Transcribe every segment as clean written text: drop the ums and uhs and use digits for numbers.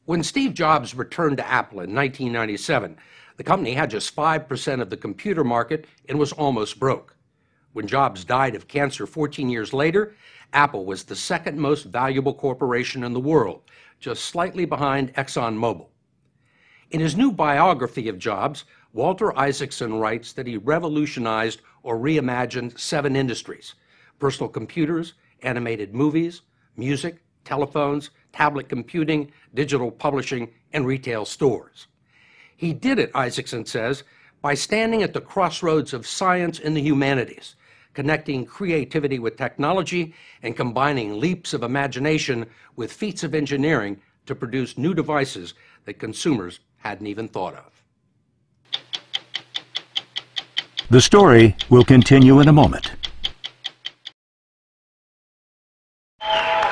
When Steve Jobs returned to Apple in 1997, the company had just 5% of the computer market and was almost broke. When Jobs died of cancer 14 years later, Apple was the second most valuable corporation in the world, just slightly behind ExxonMobil. In his new biography of Jobs, Walter Isaacson writes that he revolutionized or reimagined 7 industries: personal computers, animated movies, music, telephones, tablet computing, digital publishing, and retail stores. He did it, Isaacson says, by standing at the crossroads of science and the humanities, connecting creativity with technology and combining leaps of imagination with feats of engineering to produce new devices that consumers hadn't even thought of. The story will continue in a moment.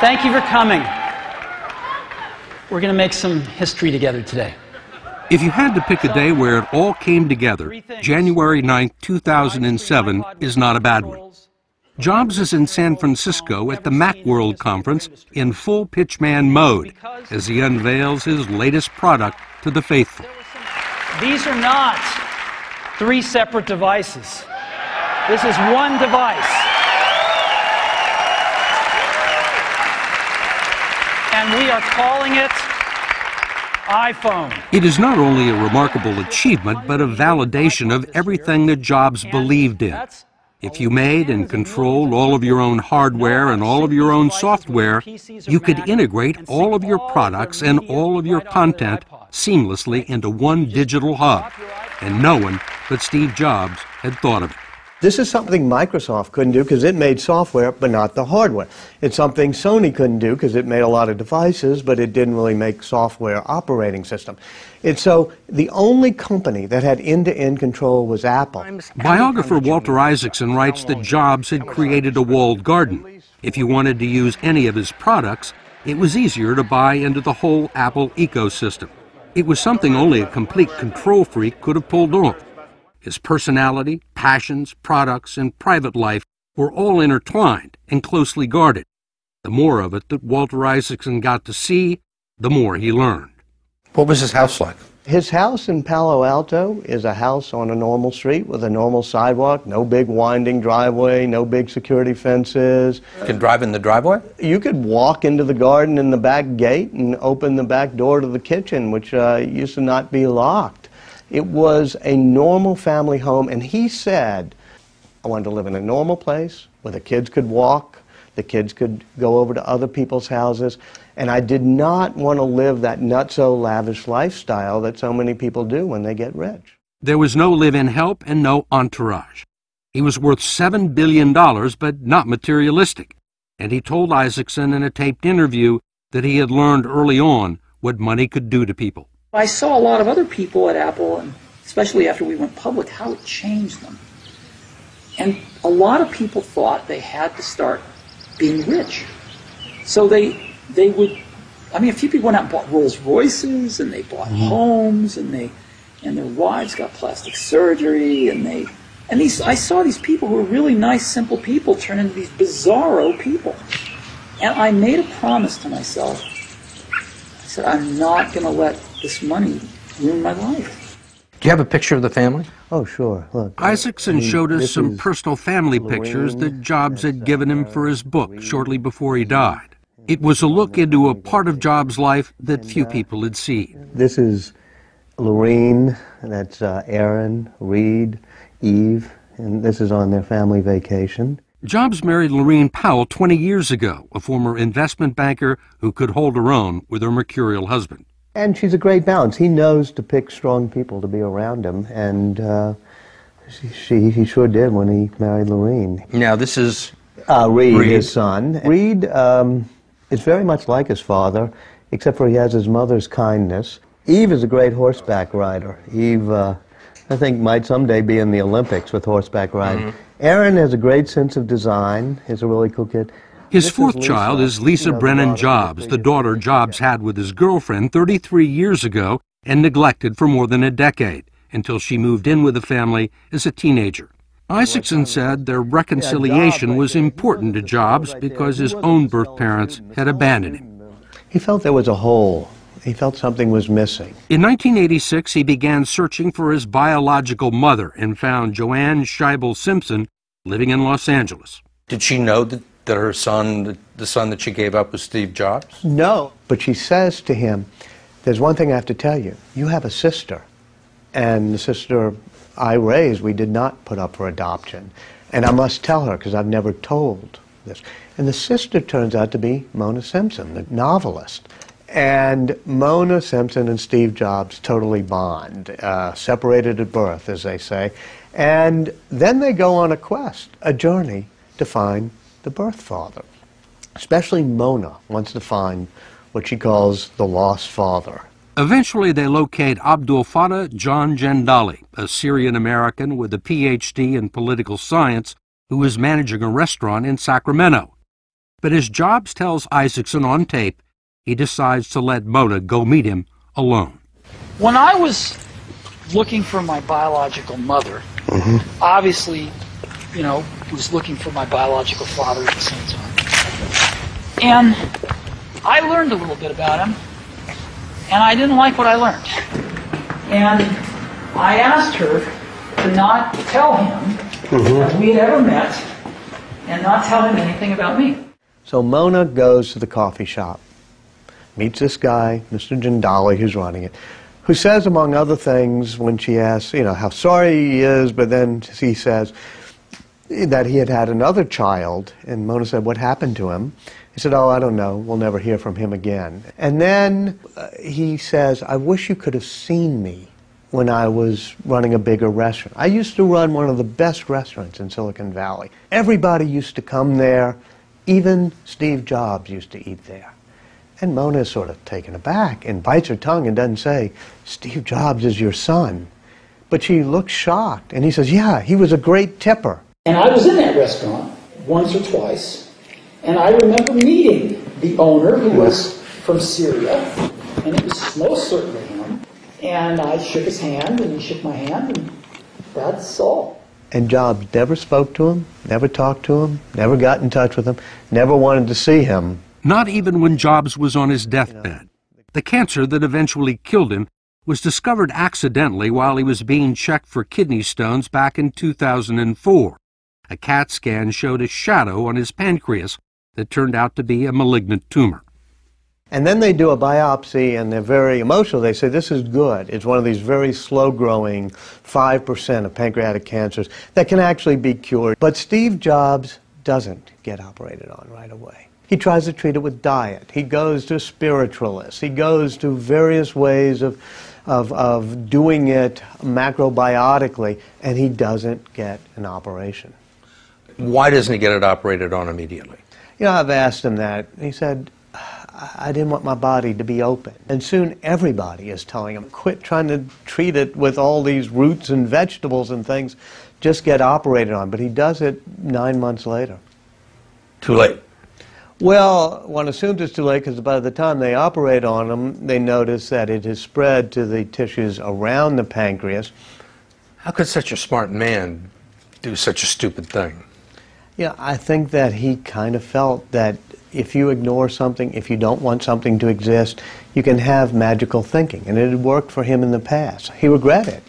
Thank you for coming. We're going to make some history together today. If you had to pick a day where it all came together, January 9, 2007 is not a bad one. Jobs is in San Francisco at the Macworld conference in full pitchman mode as he unveils his latest product to the faithful. These are not 3 separate devices. This is one device. And we are calling it iPhone. It is not only a remarkable achievement, but a validation of everything that Jobs believed in. If you made and controlled all of your own hardware and all of your own software, you could integrate all of your products and all of your content seamlessly into one digital hub. And no one but Steve Jobs had thought of it. This is something Microsoft couldn't do because it made software, but not the hardware. It's something Sony couldn't do because it made a lot of devices, but it didn't really make software operating system. So the only company that had end-to-end control was Apple. Biographer Walter Isaacson writes that Jobs had created a walled garden. If you wanted to use any of his products, it was easier to buy into the whole Apple ecosystem. It was something only a complete control freak could have pulled off. His personality, passions, products, and private life were all intertwined and closely guarded. The more of it that Walter Isaacson got to see, the more he learned. What was his house like? His house in Palo Alto is a house on a normal street with a normal sidewalk, no big winding driveway, no big security fences. You could drive in the driveway? You could walk into the garden in the back gate and open the back door to the kitchen, which used to not be locked. It was a normal family home, and he said, I wanted to live in a normal place where the kids could walk, the kids could go over to other people's houses, and I did not want to live that not-so-lavish lifestyle that so many people do when they get rich. There was no live-in help and no entourage. He was worth $7 billion, but not materialistic, and he told Isaacson in a taped interview that he had learned early on what money could do to people. I saw a lot of other people at Apple, and especially after we went public, how it changed them. And a lot of people thought they had to start being rich. So they would, I mean, a few people went out and bought Rolls Royces, and they bought homes, and their wives got plastic surgery, I saw these people who were really nice, simple people turn into these bizarro people. And I made a promise to myself. I said, I'm not going to let this money ruin my life. Do you have a picture of the family? Oh, sure. Look, Isaacson showed us some personal family pictures that Jobs had given him for his book shortly before he died. It was a look into a part of Jobs' life that few people had seen. This is Lorene, that's Aaron, Reed, Eve, and this is on their family vacation. Jobs married Lorene Powell 20 years ago, a former investment banker who could hold her own with her mercurial husband. And she's a great balance. He knows to pick strong people to be around him, and he sure did when he married Lorene. Now, this is Reed, his son. Reed is very much like his father, except for he has his mother's kindness. Eve is a great horseback rider. Eve, I think, might someday be in the Olympics with horseback riding. Aaron has a great sense of design. He's a really cool kid. His fourth child is Lisa Brennan Jobs, the daughter Jobs had with his girlfriend 33 years ago and neglected for more than a decade, until she moved in with the family as a teenager. Isaacson said their reconciliation was important to Jobs because his own birth parents had abandoned him. He felt there was a hole He felt something was missing. In 1986, he began searching for his biological mother and found Joanne Scheibel Simpson living in Los Angeles. Did she know that her son, the son that she gave up, was Steve Jobs? No, but she says to him, there's one thing I have to tell you. You have a sister, and the sister I raised, we did not put up for adoption. And I must tell her, because I've never told this. And the sister turns out to be Mona Simpson, the novelist. And Mona Simpson and Steve Jobs totally bond, separated at birth, as they say. And then they go on a quest, a journey, to find the birth father. Especially Mona wants to find what she calls the lost father. Eventually, they locate Abdul Fattah John Jandali, a Syrian-American with a Ph.D. in political science who is managing a restaurant in Sacramento. But as Jobs tells Isaacson on tape, he decides to let Mona go meet him alone. When I was looking for my biological mother, obviously, you know, was looking for my biological father at the same time. And I learned a little bit about him, and I didn't like what I learned. And I asked her to not tell him that we had ever met and not tell him anything about me. So Mona goes to the coffee shop, meets this guy, Mr. Jandali, who's running it, who says, among other things, when she asks, you know, how sorry he is, but then he says that he had had another child, and Mona said, what happened to him? He said, oh, I don't know, we'll never hear from him again. And then he says, I wish you could have seen me when I was running a bigger restaurant. I used to run one of the best restaurants in Silicon Valley. Everybody used to come there. Even Steve Jobs used to eat there. And Mona is sort of taken aback and bites her tongue and doesn't say, Steve Jobs is your son. But she looks shocked. And he says, yeah, he was a great tipper. And I was in that restaurant once or twice, and I remember meeting the owner, who was from Syria, and it was most certainly him. And I shook his hand, and he shook my hand, and that's all. And Jobs never spoke to him, never talked to him, never got in touch with him, never wanted to see him. Not even when Jobs was on his deathbed. The cancer that eventually killed him was discovered accidentally while he was being checked for kidney stones back in 2004. A CAT scan showed a shadow on his pancreas that turned out to be a malignant tumor. And then they do a biopsy, and they're very emotional. They say, this is good. It's one of these very slow-growing 5% of pancreatic cancers that can actually be cured. But Steve Jobs doesn't get operated on right away. He tries to treat it with diet. He goes to spiritualists. He goes to various ways of doing it macrobiotically, and he doesn't get an operation. Why doesn't he get it operated on immediately? You know, I've asked him that. He said, I didn't want my body to be open. And soon everybody is telling him, quit trying to treat it with all these roots and vegetables and things. Just get operated on. But he does it 9 months later. Too late. Well, one assumes it's too late because by the time they operate on him, they notice that it has spread to the tissues around the pancreas. How could such a smart man do such a stupid thing? Yeah, I think that he kind of felt that if you ignore something, if you don't want something to exist, you can have magical thinking. And it had worked for him in the past. He regretted,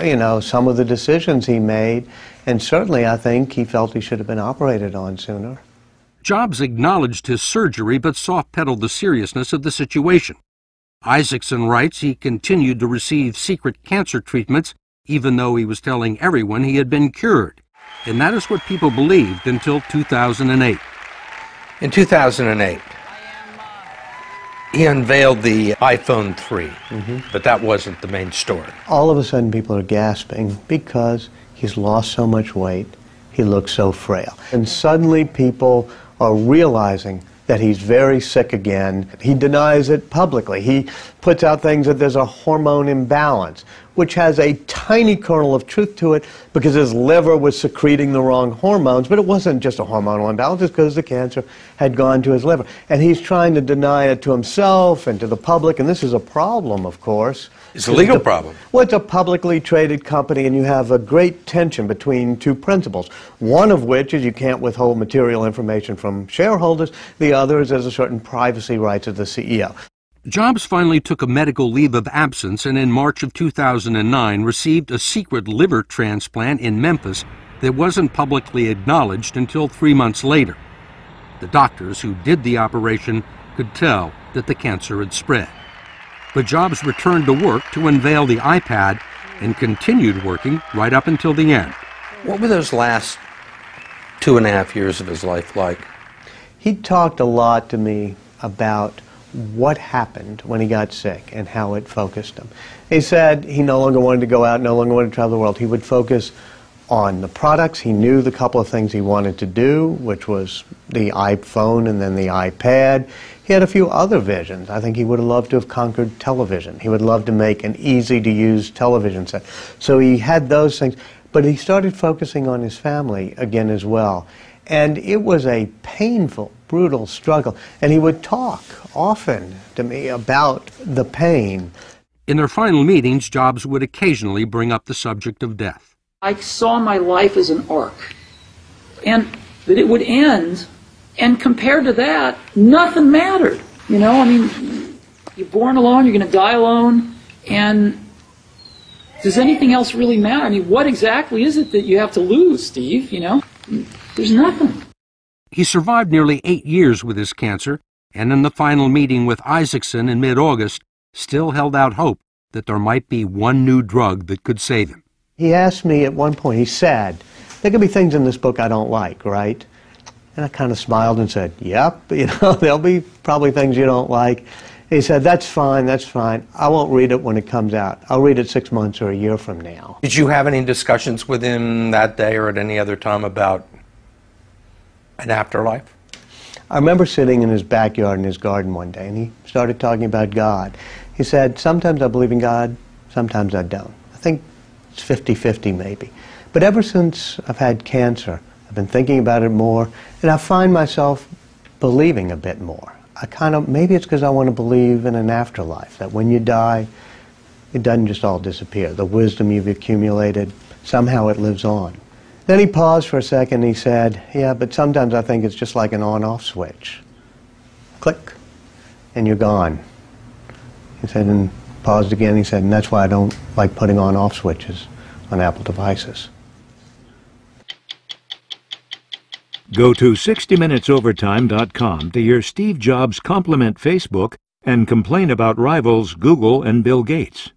you know, some of the decisions he made. And certainly, I think he felt he should have been operated on sooner. Jobs acknowledged his surgery but soft-pedaled the seriousness of the situation. Isaacson writes he continued to receive secret cancer treatments even though he was telling everyone he had been cured. And that is what people believed until 2008. In 2008, he unveiled the iPhone 3, but that wasn't the main story. All of a sudden, people are gasping because he's lost so much weight, he looks so frail. And suddenly, people are realizing that he's very sick again. He denies it publicly. He puts out things that there's a hormone imbalance, which has a tiny kernel of truth to it because his liver was secreting the wrong hormones, but it wasn't just a hormonal imbalance, it's because the cancer had gone to his liver. And he's trying to deny it to himself and to the public, and this is a problem, of course. It's a legal problem. Well, it's a publicly traded company, and you have a great tension between two principles. One of which is you can't withhold material information from shareholders. The other is there's a certain privacy rights of the CEO. Jobs finally took a medical leave of absence and in March of 2009 received a secret liver transplant in Memphis that wasn't publicly acknowledged until 3 months later. The doctors who did the operation could tell that the cancer had spread. But Jobs returned to work to unveil the iPad and continued working right up until the end. What were those last 2.5 years of his life like? He talked a lot to me about what happened when he got sick and how it focused him. He said he no longer wanted to go out, no longer wanted to travel the world. He would focus on the products. He knew the couple of things he wanted to do, which was the iPhone and then the iPad. He had a few other visions. I think he would have loved to have conquered television. He would love to make an easy-to-use television set. So he had those things. But he started focusing on his family again as well. And it was a painful, brutal struggle. And he would talk often to me about the pain. In their final meetings, Jobs would occasionally bring up the subject of death. I saw my life as an arc, and that it would end, and compared to that, nothing mattered. You know, I mean, you're born alone, you're going to die alone, and does anything else really matter? I mean, what exactly is it that you have to lose, Steve, you know? There's nothing. He survived nearly 8 years with his cancer, and in the final meeting with Isaacson in mid-August, still held out hope that there might be one new drug that could save him. He asked me at one point, he said, there could be things in this book I don't like, right? And I kind of smiled and said, yep, you know, there'll be probably things you don't like. He said, that's fine, that's fine. I won't read it when it comes out. I'll read it 6 months or a year from now. Did you have any discussions with him that day or at any other time about an afterlife? I remember sitting in his backyard in his garden one day, and he started talking about God. He said, sometimes I believe in God, sometimes I don't. I think it's 50-50 maybe. But ever since I've had cancer, I've been thinking about it more, and I find myself believing a bit more. Maybe it's because I want to believe in an afterlife, that when you die, it doesn't just all disappear. The wisdom you've accumulated, somehow it lives on. Then he paused for a second and he said, yeah, but sometimes I think it's just like an on-off switch. Click, and you're gone. He said, and paused again, he said, and that's why I don't like putting on-off switches on Apple devices. Go to 60minutesovertime.com to hear Steve Jobs compliment Facebook and complain about rivals Google and Bill Gates.